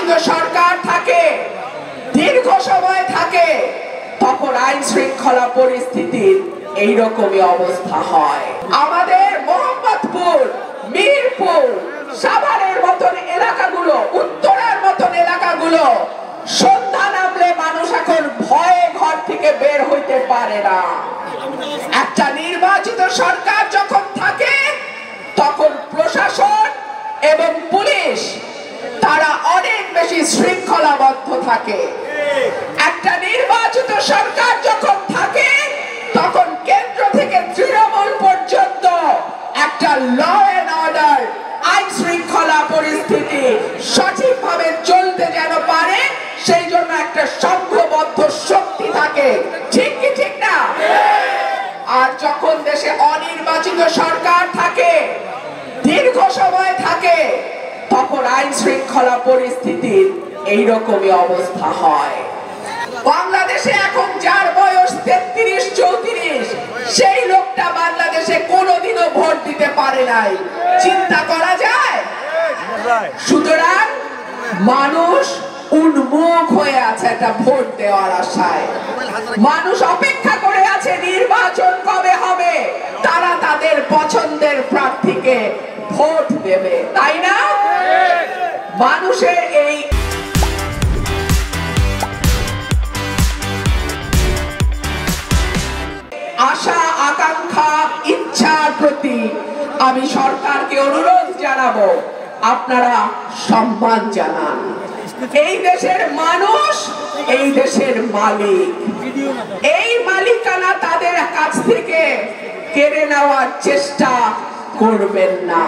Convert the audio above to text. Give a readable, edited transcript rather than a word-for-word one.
নির্বাচিত সরকার থাকে, দীর্ঘ সময় থাকে, তখন আইন শৃঙ্খলা পরিস্থিতির এইরকমই অবস্থা হয়। আমাদের মোহাম্মদপুর, মিরপুর, সাভারের মতন এলাকাগুলো, উত্তরার মতন এলাকাগুলো সন্ধ্যা নামলে মানুষ এখন ভয়ে ঘর থেকে বের হইতে পারে না। একটা নির্বাচিত সরকার যখন থাকে তখন প্রশাসন এবং পুলিশ তারা অনেক বেশি শৃঙ্খলাবদ্ধ থাকে। একটা নির্বাচিত সরকার যখন থাকে তখন কেন্দ্র থেকে তৃণমূল পর্যন্ত একটা ল এন্ড অর্ডার, আইন শৃঙ্খলা পরিস্থিতি সঠিকভাবে চলতে যেন পারে সেই জন্য একটা সংঘবদ্ধ শক্তি থাকে। ঠিক কি ঠিক না? আর যখন দেশে অনির্বাচিত সরকার থাকে, দীর্ঘ সময় থাকে, তখন আইন শৃঙ্খলা পরিস্থিতির এইরকমই অবস্থা হয়। বাংলাদেশে এখন যার বয়স 33-34 সেই লোকটা বাংলাদেশে কোনোদিনও ভোট দিতে পারে নাই। চিন্তা করা যায়? সুতরাং মানুষ উন্মুখ হয়ে আছে একটা ভোট দেওয়ার আশায়। মানুষ অপেক্ষা করে আছে নির্বাচন কবে হবে, তারা তাদের পছন্দের প্রার্থীকে ভোট দেবে, তাই না? মানুষের এই আশা, আকাঙ্ক্ষা, ইচ্ছার প্রতি আমি সরকারকে অনুরোধ জানাবো, আপনারা সম্মান জানান। এই দেশের মানুষ এই দেশের মালিক, এই মালিকানা তাদের কাছ থেকে কেড়ে নেওয়ার চেষ্টা করবেন না।